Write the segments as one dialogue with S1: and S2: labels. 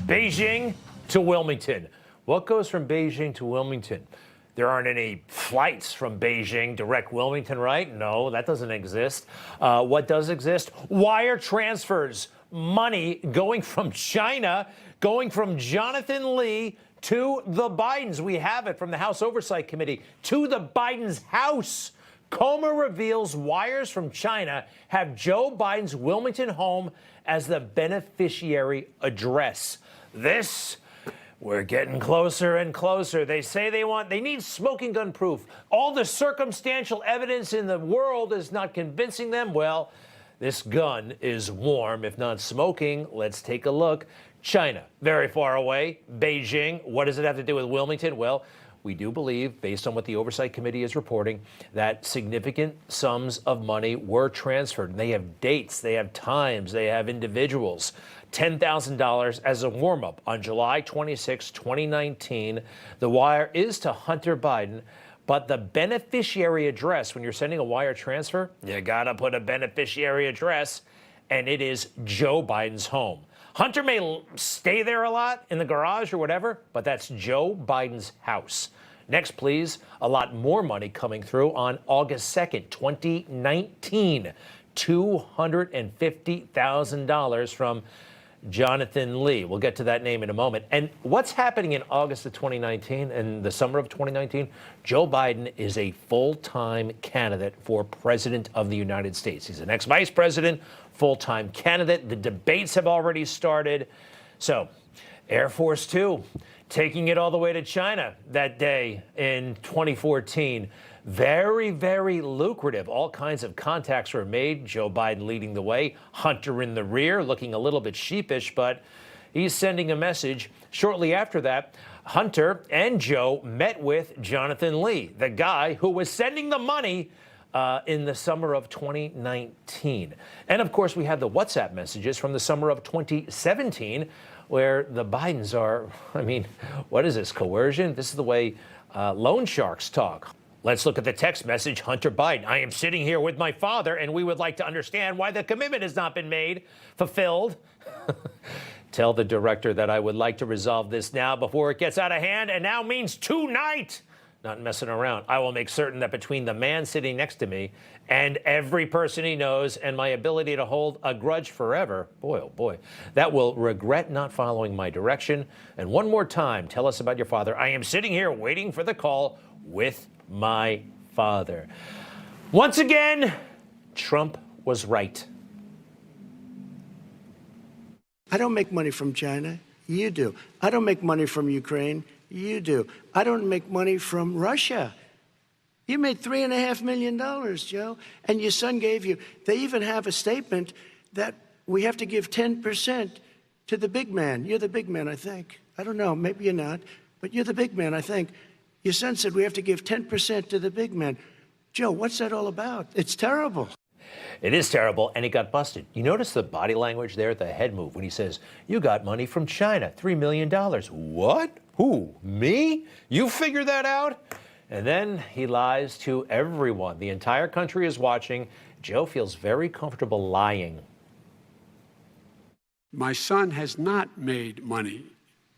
S1: Beijing to Wilmington. What goes from Beijing to Wilmington? There aren't any flights from Beijing direct Wilmington, right? No, that doesn't exist. What does exist? Wire transfers. Money going from China, going from Jonathan Lee to the Bidens. We have it from the House Oversight Committee to the Biden's house. Coma reveals wires from China have Joe Biden's Wilmington home as the beneficiary address. We're getting closer and closer. They say they need smoking gun proof. All the circumstantial evidence in the world is not convincing them. Well, this gun is warm, if not smoking. Let's take a look. China, very far away. Beijing, what does it have to do with Wilmington? Well, we do believe, based on what the Oversight Committee is reporting, that significant sums of money were transferred. And they have dates, they have times, they have individuals. $10,000 as a warm-up on July 26, 2019. The wire is to Hunter Biden, but the beneficiary address, when you're sending a wire transfer, you gotta put a beneficiary address, and it is Joe Biden's home. Hunter may stay there a lot in the garage or whatever, but that's Joe Biden's house. Next, please, a lot more money coming through on August 2nd, 2019. $250,000 from Jonathan Lee. We'll get to that name in a moment. And what's happening in August of 2019 and the summer of 2019? Joe Biden is a full-time candidate for president of the United States. He's an ex-vice president, full-time candidate. The debates have already started. So, Air Force Two, taking it all the way to China that day in 2014. Very, very lucrative. All kinds of contacts were made. Joe Biden leading the way. Hunter in the rear, looking a little bit sheepish, but he's sending a message. Shortly after that, Hunter and Joe met with Jonathan Lee, the guy who was sending the money in the summer of 2019. And of course, we have the WhatsApp messages from the summer of 2017, where the Bidens are, I mean, what is this, coercion? This is the way loan sharks talk. Let's look at the text message. Hunter Biden, I am sitting here with my father, and we would like to understand why the commitment has not been fulfilled. Tell the director that I would like to resolve this now before it gets out of hand, and now means tonight. Not messing around. I will make certain that between the man sitting next to me and every person he knows and my ability to hold a grudge forever, boy, oh boy, that will regret not following my direction. And one more time, tell us about your father. I am sitting here waiting for the call with my father. Once again, Trump was right.
S2: I don't make money from China. You do. I don't make money from Ukraine. You do. I don't make money from Russia. You made $3.5 million, Joe, and your son gave you. They even have a statement that we have to give 10% to the big man. You're the big man, I think. I don't know. Maybe you're not, but you're the big man, I think. Your son said we have to give 10% to the big man. Joe, what's that all about? It's terrible.
S1: It is terrible, and he got busted. You notice the body language there, the head move, when he says, you got money from China, $3 million. What? Who? Me? You figured that out? And then he lies to everyone. The entire country is watching. Joe feels very comfortable lying.
S3: My son has not made money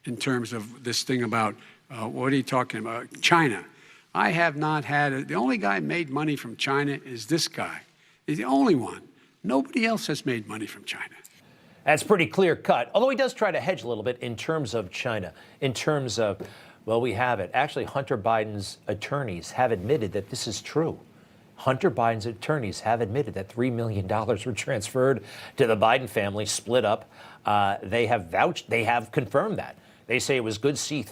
S3: in terms of this thing about, what are you talking about? China. I have not had, the only guy made money from China is this guy. He's the only one. Nobody else has made money from China.
S1: That's pretty clear cut, although he does try to hedge a little bit in terms of China, in terms of, well, we have it. Actually, Hunter Biden's attorneys have admitted that this is true. Hunter Biden's attorneys have admitted that $3 million were transferred to the Biden family, split up. They have vouched, they have confirmed that. They say it was good seed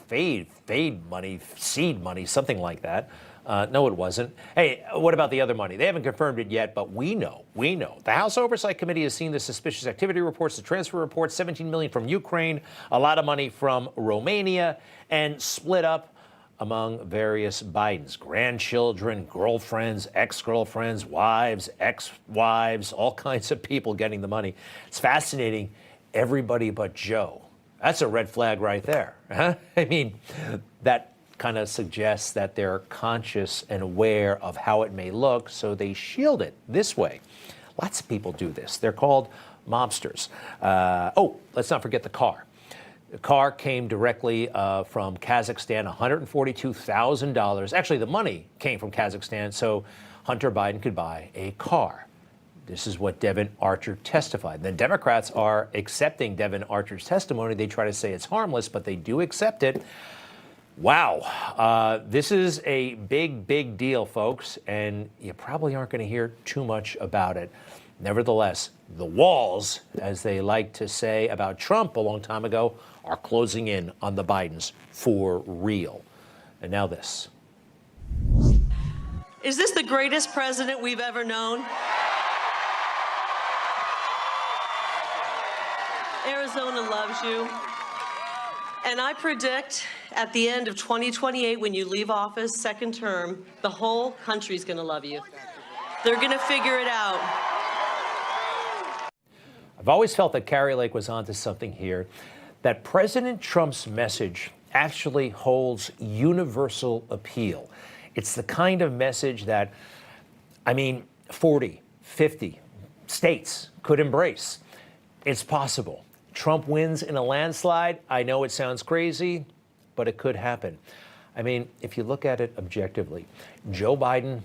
S1: money, something like that. No, it wasn't. Hey, what about the other money? They haven't confirmed it yet, but we know. The House Oversight Committee has seen the suspicious activity reports, the transfer reports, $17 million from Ukraine, a lot of money from Romania, and split up among various Bidens, grandchildren, girlfriends, ex-girlfriends, wives, ex-wives, all kinds of people getting the money. It's fascinating. Everybody but Joe. That's a red flag right there. Huh? I mean, that kind of suggests that they're conscious and aware of how it may look, so they shield it this way. Lots of people do this. They're called mobsters. Oh, let's not forget the car. The car came directly from Kazakhstan, $142,000. Actually, the money came from Kazakhstan, so Hunter Biden could buy a car. This is what Devin Archer testified. The Democrats are accepting Devin Archer's testimony. They try to say it's harmless, but they do accept it. Wow. This is a big, big deal, folks, and you probably aren't going to hear too much about it. Nevertheless, the walls, as they like to say about Trump a long time ago, are closing in on the Bidens for real. And now this.
S4: Is this the greatest president we've ever known? Arizona loves you. And I predict at the end of 2028, when you leave office, second term, the whole country's going to love you. They're going to figure it out.
S1: I've always felt that Kari Lake was onto something here, that President Trump's message actually holds universal appeal. It's the kind of message that, 40, 50 states could embrace. It's possible. Trump wins in a landslide. I know it sounds crazy, but it could happen. If you look at it objectively, Joe Biden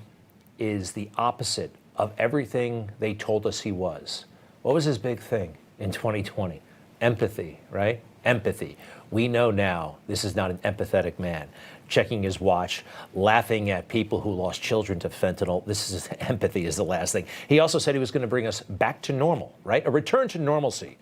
S1: is the opposite of everything they told us he was. What was his big thing in 2020? Empathy, right? Empathy. We know now this is not an empathetic man. Checking his watch, laughing at people who lost children to fentanyl. Empathy is the last thing. He also said he was going to bring us back to normal, right? A return to normalcy.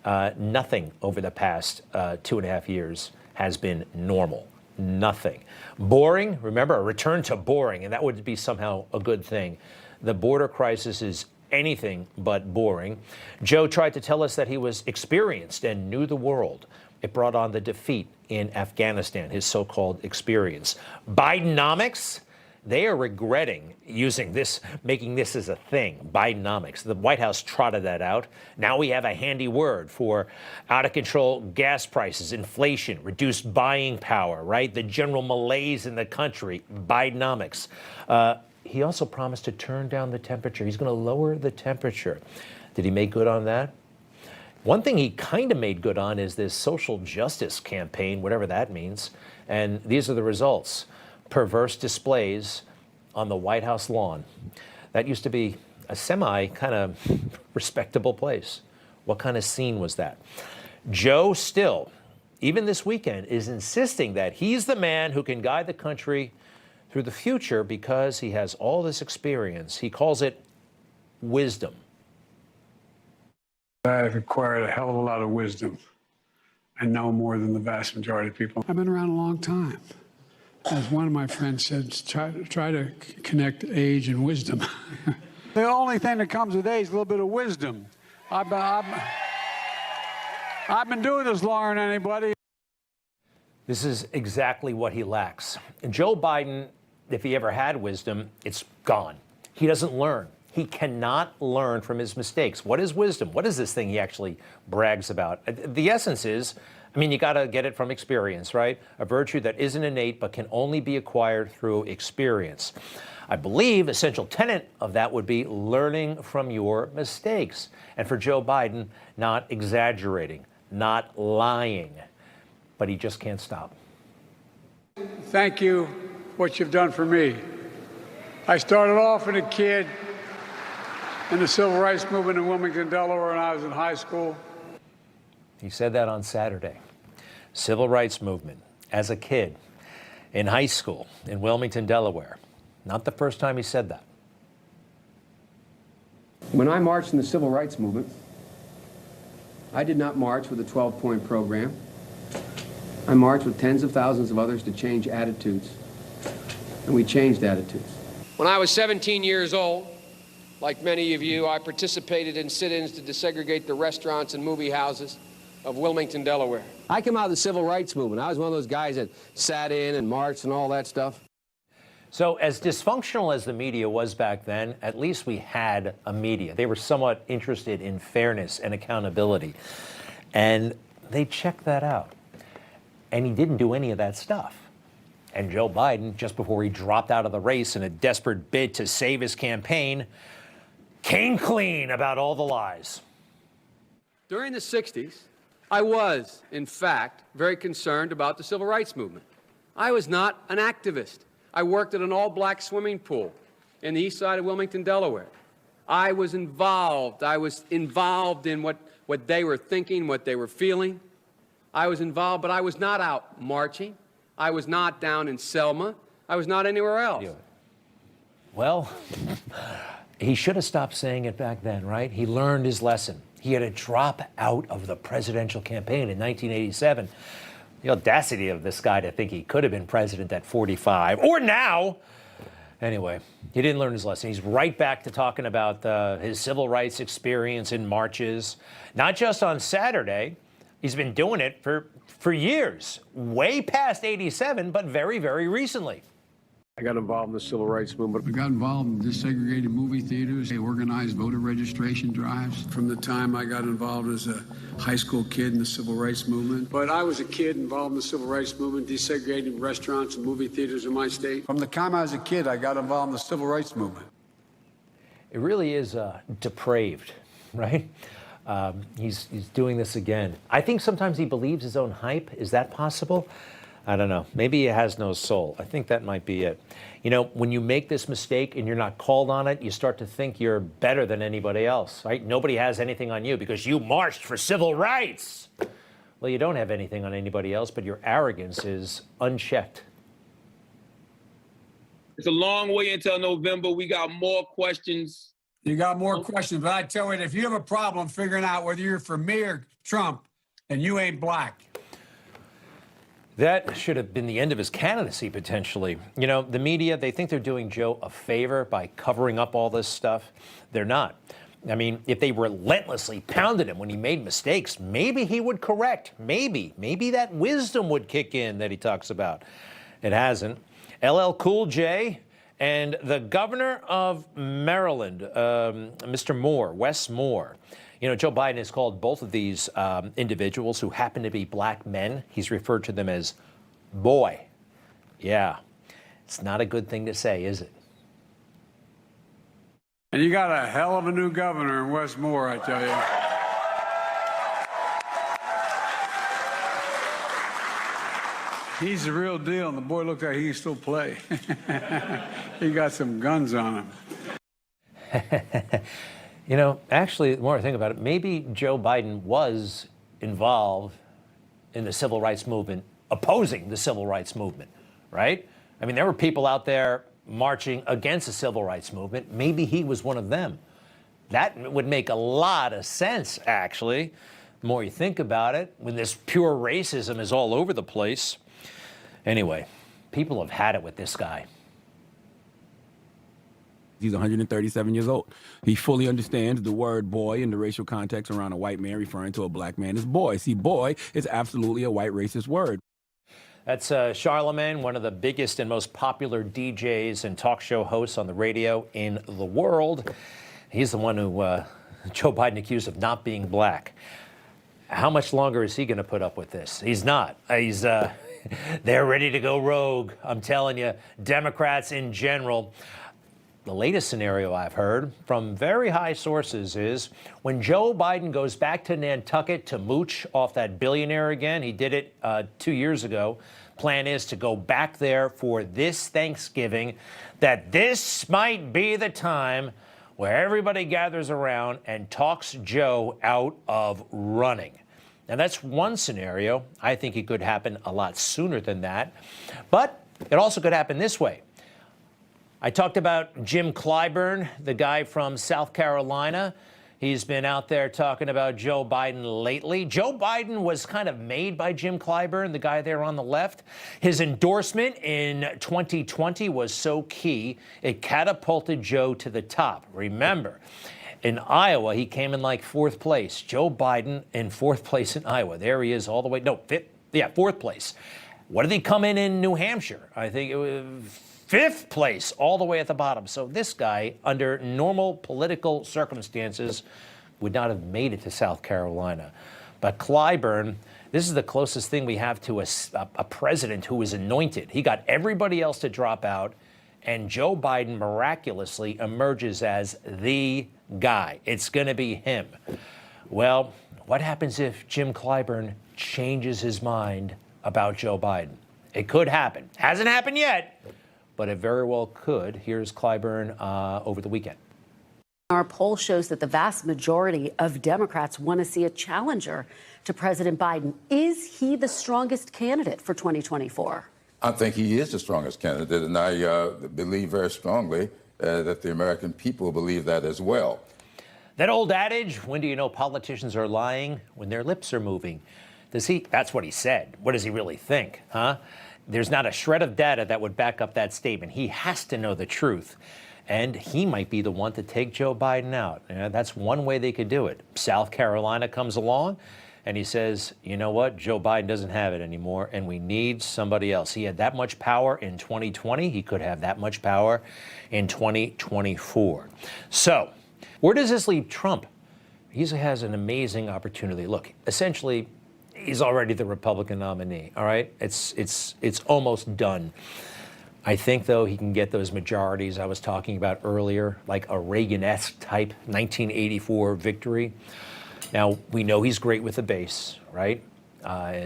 S1: Nothing over the past 2.5 years has been normal. Nothing. Boring, remember, a return to boring, and that would be somehow a good thing. The border crisis is anything but boring. Joe tried to tell us that he was experienced and knew the world. It brought on the defeat in Afghanistan, his so-called experience. Bidenomics, they are regretting using this, making this as a thing, Bidenomics. The White House trotted that out. Now we have a handy word for out-of-control gas prices, inflation, reduced buying power, right? The general malaise in the country, Bidenomics. He also promised to turn down the temperature. He's going to lower the temperature. Did he make good on that? One thing he kind of made good on is this social justice campaign, whatever that means. And these are the results. Perverse displays on the White House lawn. That used to be a semi kind of respectable place. What kind of scene was that? Joe still, even this weekend, is insisting that he's the man who can guide the country through the future because he has all this experience. He calls it wisdom.
S3: I've acquired a hell of a lot of wisdom. I know more than the vast majority of people. I've been around a long time. As one of my friends said, try to connect age and wisdom. The only thing that comes with age is a little bit of wisdom. I've been doing this longer than anybody.
S1: This is exactly what he lacks. And Joe Biden, if he ever had wisdom, it's gone. He doesn't learn. He cannot learn from his mistakes. What is wisdom? What is this thing he actually brags about? The essence is, you got to get it from experience, right? A virtue that isn't innate but can only be acquired through experience. I believe essential tenet of that would be learning from your mistakes. And for Joe Biden, not exaggerating, not lying. But he just can't stop.
S3: Thank you, what you've done for me. I started off as a kid in the civil rights movement in Wilmington, Delaware, when I was in high school.
S1: He said that on Saturday. Civil rights movement as a kid in high school in Wilmington, Delaware. Not the first time he said that.
S5: When I marched in the civil rights movement, I did not march with a 12-point program. I marched with tens of thousands of others to change attitudes, and we changed attitudes.
S6: When I was 17 years old, like many of you, I participated in sit-ins to desegregate the restaurants and movie houses of Wilmington, Delaware.
S5: I came out of the civil rights movement. I was one of those guys that sat in and marched and all that stuff.
S1: So as dysfunctional as the media was back then, at least we had a media. They were somewhat interested in fairness and accountability. And they checked that out. And he didn't do any of that stuff. And Joe Biden, just before he dropped out of the race in a desperate bid to save his campaign, came clean about all the lies.
S5: During the 60s,
S6: I was, in fact, very concerned about the civil rights movement. I was not an activist. I worked at an all-black swimming pool in the east side of Wilmington, Delaware. I was involved. I was involved in what they were thinking, what they were feeling. I was involved, but I was not out marching. I was not down in Selma. I was not anywhere else.
S1: Well, he should have stopped saying it back then, right? He learned his lesson. He had to drop out of the presidential campaign in 1987. The audacity of this guy to think he could have been president at 45 or now. Anyway, he didn't learn his lesson. He's right back to talking about his civil rights experience in marches, not just on Saturday. He's been doing it for years, way past 87, but very, very recently.
S3: I got involved in the civil rights movement. I got involved in desegregated movie theaters. They organized voter registration drives. From the time I got involved as a high school kid in the civil rights movement. But I was a kid involved in the civil rights movement, desegregating restaurants and movie theaters in my state. From the time I was a kid, I got involved in the civil rights movement.
S1: It really is depraved, right? He's doing this again. I think sometimes he believes his own hype. Is that possible? I don't know. Maybe he has no soul. I think that might be it. You know, when you make this mistake and you're not called on it, you start to think you're better than anybody else, right? Nobody has anything on you because you marched for civil rights. Well, you don't have anything on anybody else, but your arrogance is unchecked.
S7: It's a long way until November. We got more questions.
S3: You got more questions, but I tell you, if you have a problem figuring out whether you're for me or Trump, and you ain't black.
S1: That should have been the end of his candidacy, potentially. You know, the media, they think they're doing Joe a favor by covering up all this stuff. They're not. I mean, if they relentlessly pounded him when he made mistakes, maybe he would correct. Maybe that wisdom would kick in that he talks about. It hasn't. LL Cool J and the governor of Maryland, Mr. Moore, Wes Moore. You know, Joe Biden has called both of these individuals who happen to be black men. He's referred to them as boy. Yeah, it's not a good thing to say, is it?
S3: And you got a hell of a new governor in Wes Moore, I tell you. He's the real deal, and the boy looks like he can still play. He got some guns on him.
S1: You know, actually, the more I think about it, maybe Joe Biden was involved in the civil rights movement, opposing the civil rights movement, right? I mean, there were people out there marching against the civil rights movement. Maybe he was one of them. That would make a lot of sense, actually, the more you think about it, when this pure racism is all over the place. Anyway, people have had it with this guy.
S8: He's 137 years old. He fully understands the word boy in the racial context around a white man referring to a black man as boy. See, boy is absolutely a white racist word.
S1: That's Charlemagne, one of the biggest and most popular DJs and talk show hosts on the radio in the world. He's the one who Joe Biden accused of not being black. How much longer is he going to put up with this? He's not. They're ready to go rogue. I'm telling you, Democrats in general. The latest scenario I've heard from very high sources is when Joe Biden goes back to Nantucket to mooch off that billionaire again, he did it 2 years ago. Plan is to go back there for this Thanksgiving, that this might be the time where everybody gathers around and talks Joe out of running. Now, that's one scenario. I think it could happen a lot sooner than that. But it also could happen this way. I talked about Jim Clyburn, the guy from South Carolina. He's been out there talking about Joe Biden lately. Joe Biden was kind of made by Jim Clyburn, the guy there on the left. His endorsement in 2020 was so key, it catapulted Joe to the top. Remember, in Iowa, he came in like fourth place. Joe Biden in fourth place in Iowa. There he is all the way, fourth place. What did he come in New Hampshire? I think it was fifth place, all the way at the bottom. So this guy, under normal political circumstances, would not have made it to South Carolina. But Clyburn, this is the closest thing we have to a president who is anointed. He got everybody else to drop out, and Joe Biden miraculously emerges as the guy. It's going to be him. Well, what happens if Jim Clyburn changes his mind about Joe Biden? It could happen. Hasn't happened yet, but it very well could. Here's Clyburn over the weekend.
S9: Our poll shows that the vast majority of Democrats want to see a challenger to President Biden. Is he the strongest candidate for 2024?
S10: I think he is the strongest candidate, and I believe very strongly that the American people believe that as well.
S1: That old adage, when do you know politicians are lying? When their lips are moving. Does he? That's what he said. What does he really think, huh? There's not a shred of data that would back up that statement. He has to know the truth. And he might be the one to take Joe Biden out. That's one way they could do it. South Carolina comes along and he says, you know what? Joe Biden doesn't have it anymore and we need somebody else. He had that much power in 2020. He could have that much power in 2024. So where does this leave Trump? He has an amazing opportunity. Look, essentially, he's already the Republican nominee, all right? It's almost done. I think, though, he can get those majorities I was talking about earlier, like a Reagan-esque type 1984 victory. Now, we know he's great with the base, right?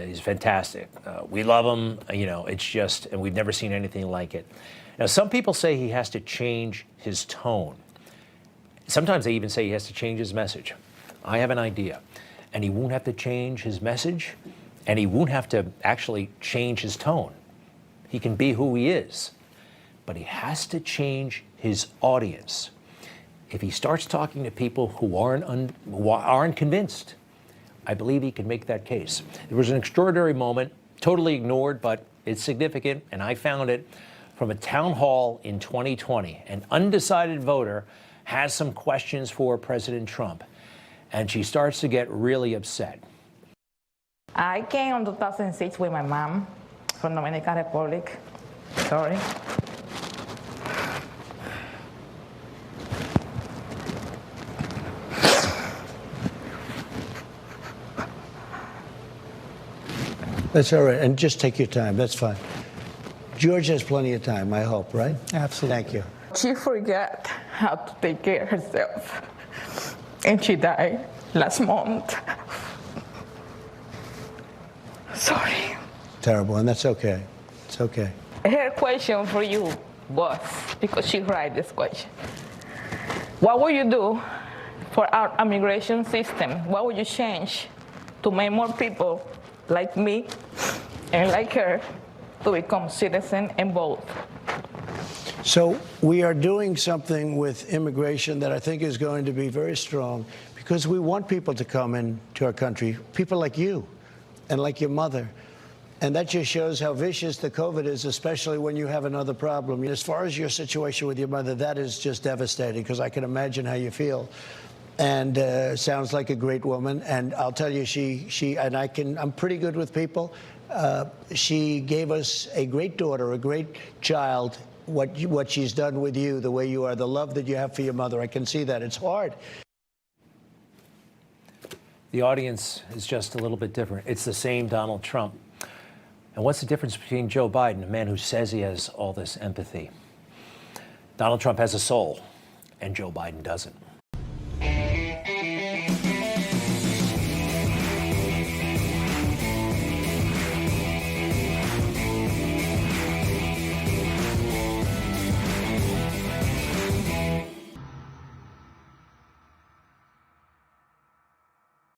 S1: He's fantastic. We love him, it's just, and we've never seen anything like it. Now, some people say he has to change his tone. Sometimes they even say he has to change his message. I have an idea. And he won't have to change his message, and he won't have to actually change his tone. He can be who he is, but he has to change his audience. If he starts talking to people who aren't convinced, I believe he can make that case. There was an extraordinary moment, totally ignored, but it's significant, and I found it from a town hall in 2020. An undecided voter has some questions for President Trump, and she starts to get really upset.
S11: I came in 2006 with my mom from Dominican Republic. Sorry.
S2: That's all right. And just take your time. That's fine. George has plenty of time, I hope, right?
S11: Absolutely.
S2: Thank you.
S11: She forgot how to take care of herself. And she died last month. Sorry.
S2: Terrible, and that's okay. It's okay.
S11: Her question for you was, because she wrote this question, what would you do for our immigration system? What would you change to make more people like me and like her to become citizens and vote?
S2: So we are doing something with immigration that I think is going to be very strong because we want people to come into our country, people like you and like your mother. And that just shows how vicious the COVID is, especially when you have another problem. As far as your situation with your mother, that is just devastating because I can imagine how you feel. And sounds like a great woman. And I'll tell you, I'm pretty good with people. She gave us a great daughter, a great child. What she's done with you, the way you are, the love that you have for your mother, I can see that. It's hard.
S1: The audience is just a little bit different. It's the same Donald Trump. And what's the difference between Joe Biden, a man who says he has all this empathy? Donald Trump has a soul, and Joe Biden doesn't.